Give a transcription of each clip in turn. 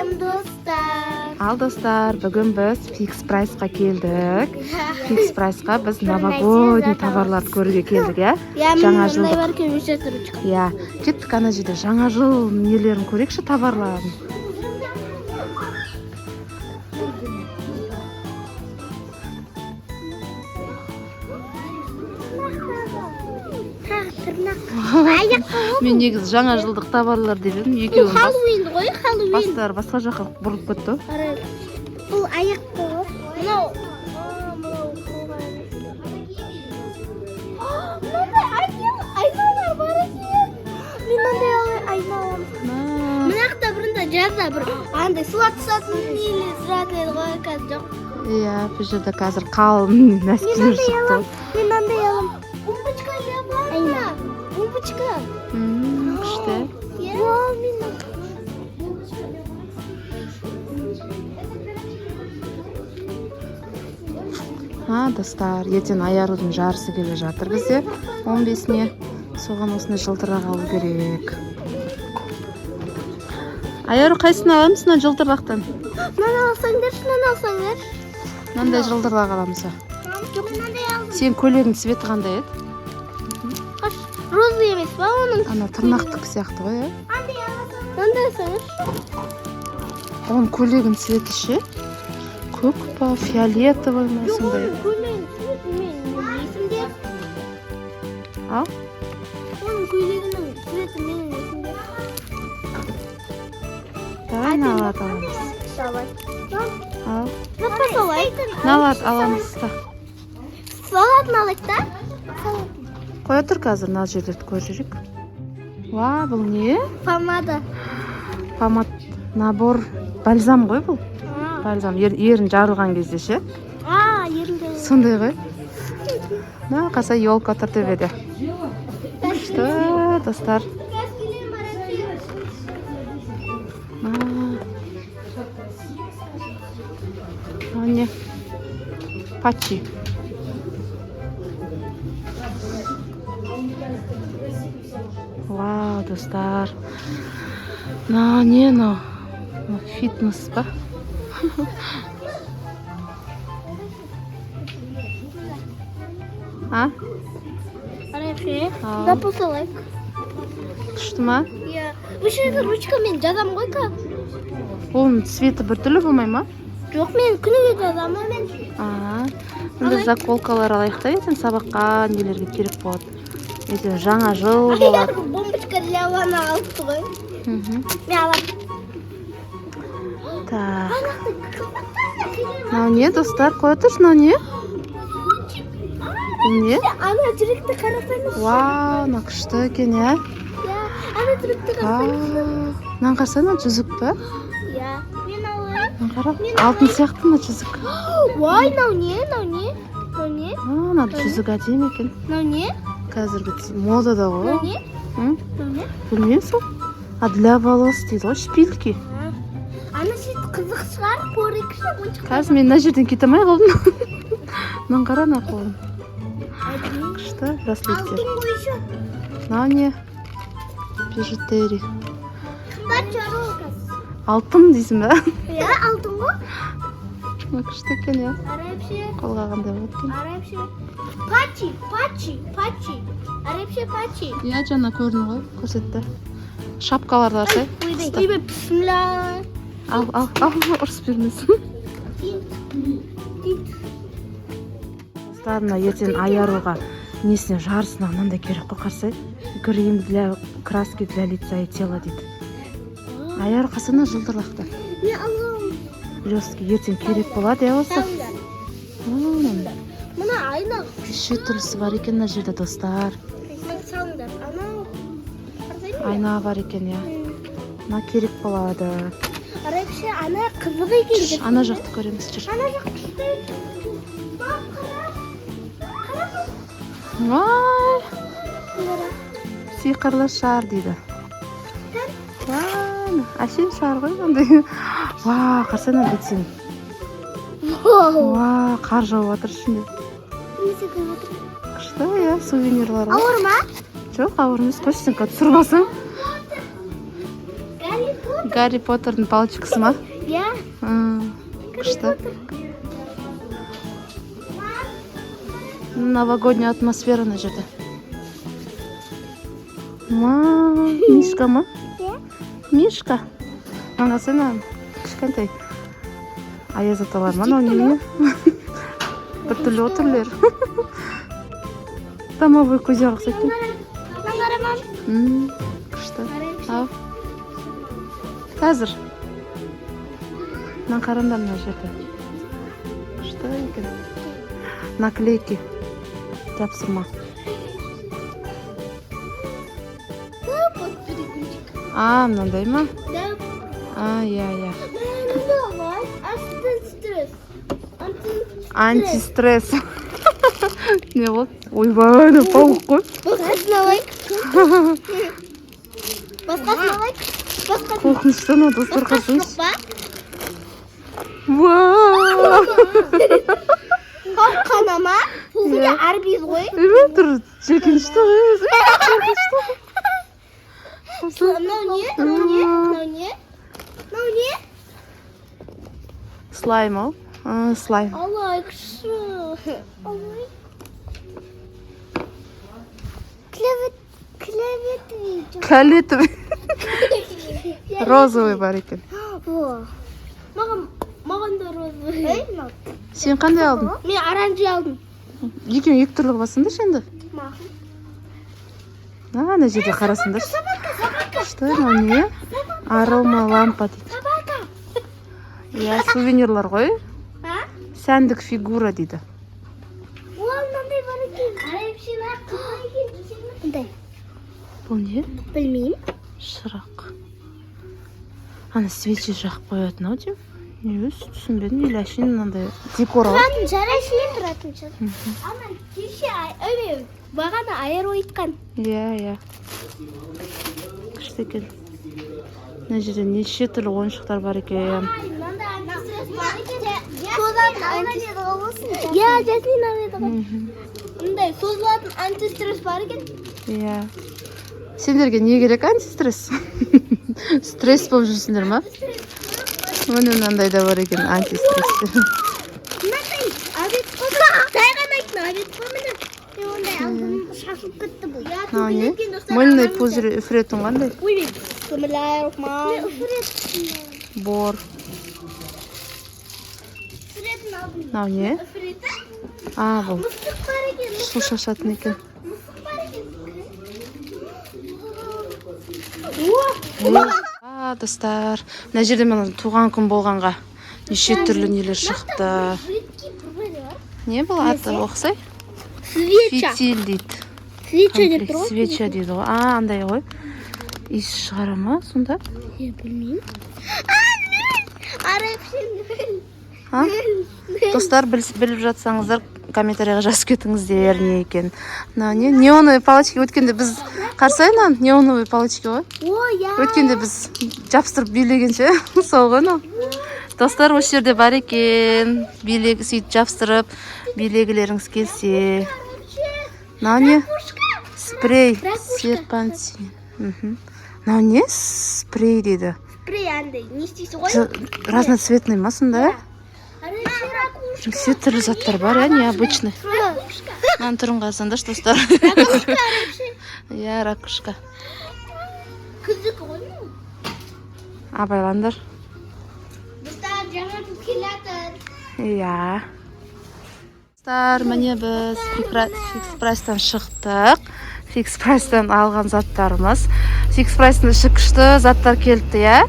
Сәлем достар. Ал достар, бүгін біз Fix Price-қа келдік. Fix Price-қа біз новогодний товарларды көруге келдік, Я Жаңа мындай жылдық. бар көмешет ручка. Кеттік ана жерде жаңа жыл нелерін көрекші, товарларын. Мен негізі жаңа жылдық товарлар деп едім, екеуін Хэллоуин ғой, Хэллоуин. бастары басқа жаққа бұрылып кетті. Бұл аяқ қой. Мынау. Айналар бар екен. Мен мынандай айна аламын. Мынақта бұрында жазда бір андай суатсатын нейлі сұратылады ғой, қазір жоқ. Бұл жерде қазір қалың нәскилер шықты. Мен мынандай аламын. Бомбочка айна. Бомбочка. Күшті. Достар, ертең аярудың жарысы келе жатыр бізде 15-не. Соған осыны жылтырақ алу керек. Аяру қайсысын аламыз, мына жылтырақтан? Мынаны алсаңдар, шынаны алсаңдар. Мынандай жылтырақ аламыз. Жоқ, мынандай алдым. Сен көйлегің цветі қандай еді? Роза емес па оның? Ана тырнақтық сияқты ғой, Мынандай алсаңдар. Оның көйлегін цветі ше? Көк па, фиолетовый ма, сондай. Көйлегін цветі мен есімде. Ал? Оның көйлегінің цветі менің есімде. Давай налат аламыз. Давай. Ал? Напа солай. Налат аламыз да. Салатын алайық та? Қоя тұр қазір, мына жерлерді көріп жүрек. Бұл не? Помада. Помад, набор, бальзам ғой бұл? Бальзам, ерін жарылған кезде ше? Ерінде. Сондай ғой? Қаса елка тұр төбеде. Күшті, достар. Не? Патчи. Достар. Не? Фитнес ба? Напа солай. Күшті ма? Бұл жерде ручкамен жазам ғой ка? Оның цветі бір түрлі болмай ма? Жоқ, мен күніге жазам мен. Мұнда заколкалар алайық та, ертең сабаққа нелерге керек болады. Ертең жаңа жыл болады. Бомбочка для вана алыпты ғой. Мен алам. Не, достар, қоя тұршы, не? Не? Ана жүректі қарапаймыз. Мына күшті екен, Ана жүректі қарапаймыз. Мынаны қарасana, жүзік па? Мен алайын. Қара, алтын сияқты ма жүзік? Нау не? Ана жүзік әдемі екен. Нау не? Қазіргі модада ғой. Нау не? Білмеймін сол? Для волос дейді ғой, шпильки. Ана сөйтіп қызық шығар, көрекші. Қазір мен мына жерден кете алмай қалдым. Мынаны қара, ана қолым. Күшті, браслеттер. Алтын ғой еще. Не? Бижутери. Бачарокас. Алтын дейсің ба? Алтын ғой. Күшті екен, Арапше. Қолға қандай болады? Арапше. Пачи. Арапше пачи. Жаңа көрдің ғой, көрсетті. Шапкалар бар, сай. Үйбе, бісмілла. Ал, ұрыс бермесін. Достарына ертең аяруға несіне жарысына мынандай керек қой, қарсай. Грим для краски для лица и тела дейді. Аяру қасына жылтырақты. Мен алам. Блестки ертең керек болады, осы. Мына айна. Кеше түрлісі бар екен мына жерде, достар. Салыңдар. Айна бар екен, Мына керек болады. Арапше, ана қызық екен. Ана жақты көреміз, жүр. Ана жақ күшті. Сиқырлы шар дейді. Әшейін шар ғой, ондай. Қарсана бетсен. Қар жауып жатыр ішінде. Күшті, сувенирлар. Ауыр ма? Жоқ, ауыр емес, қойшысың, түсіріп алсаң. Гарри Поттердің палочкасы ма? Иә. Күшті. Новогодняя атмосфера мына жерде. Мишка ма? Иә. Мишка. Аңғасына кішкентай. Аяз аталар ма? Неме? Бір түрлі отырлер. Домовой көзе қақсайды. Наңғарамам. Күшті. Ау. Қазір. Мына қараңдар мына жерде. Күшті екен. Наклейки. Тапсырма. Мынандай ма? Иә. Антистресс. Не болды? Ойбай, пауық қой. Басқасын алайық. Басқасын алайық. Қорқыныштан достар қарсаңыз. Қана ма? Бұл арбиз ғой. Тұр, жекенішті ғой. Мынау не? Слайм ау? Слайм. Алайықшы. Кәлетіп. Розовый бар екен. Маған да розовый. Сен қандай алдың? Мен оранжи алдым. Екеуің екі түрлі басыңдар енді. Ана жерде қарасыңдар. Что не? Арома лампа дейді. Иә, сувенирлар ғой. Сәндік фигура дейді. Мынандай бар екен. Қандай? Бұл не? Білмеймін. Шырақ. Ана свечи жағып қоятын ау деймін. Не өз түсінбедім. Или әшейін мынандай декор ау. Тұратын шығар, әшейін тұратын шығар. Ана кеше бағана айыр ойытқан. Иә. Күшті екен. Мына жерде неше түрлі ойыншықтар бар екен. Иә, жасмин алады ғой. Мындай созылатын антистресс бар екен. Иә. Сендерге не керек антистресс? Стресс болып жүрсіңдер ма? Міне мынандай да бар екен антистресс. Мынандай обед қойды. Тайған айтын обед қоймын. Ондай алдым шашылып кетті бұл. Не? Мыльный пузырь үфіретін қандай? Ой, Bismillahirrahmanirrahim. Бор. Үфіретін алдым. Мынау не? Үфіретін? Бұл. Мысық бар екен. Су шашатын екен. Мысық бар екен. Достар, мына жерде мен туған күн болғанға неше түрлі нелер шықты. Не бұл аты оқысай? Свеча. Фитиль дейді. Свеча деп тұр ғой. Свеча дейді ғой. Андай ғой. Иіс шығара ма сонда? Білмеймін. Достар, біліп жатсаңыздар, комментарияға жазып кетіңіздер не екен. Не? Неоновый палочки өткенде біз қарсайын, неоновый палочки ғой. Өткенде біз жапсырып билегенше сол ғой. Достар, осы жерде бар екен. Билег сөйтіп жапсырып билегілеріңіз келсе. Не? Спрей, серпантин. Не? Спрей дейді. Спрей андай, не істейсі ғой? Разноцветный ма сонда? Все түрлі заттар бар, необычный. Маған түрін қарасаңдаршы, достар. Иә, ракушка. Күздік ғой му? Абайландар. Достар, жаңа жыл келатыр. Иә. Достар, міне біз фикс прайстан шықтық. Фикс прайстан алған заттарымыз. Фикс прайстан іші күшті заттар келді, иә?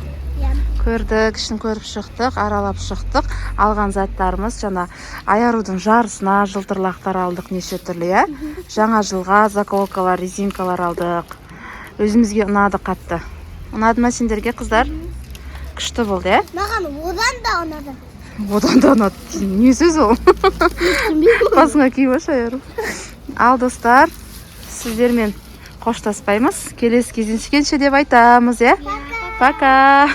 Көрдік, ішін көріп шықтық, аралап шықтық. Алған заттарымыз жаңа аярудың жарысына жылтырлақтар алдық неше түрлі, иә? Жаңа жылға заколкалар, резинкалар алдық. Өзімізге ұнады қатты. Ұнады ма сендерге, қыздар? Күшті болды, иә? Маған одан да ұнады. Одан да ұнады. Не сөз ол? Басыңа киіп аяру. Ал, достар, сіздермен қоштаспаймыз. Келесі кездескенше деп айтамыз, иә? Пока.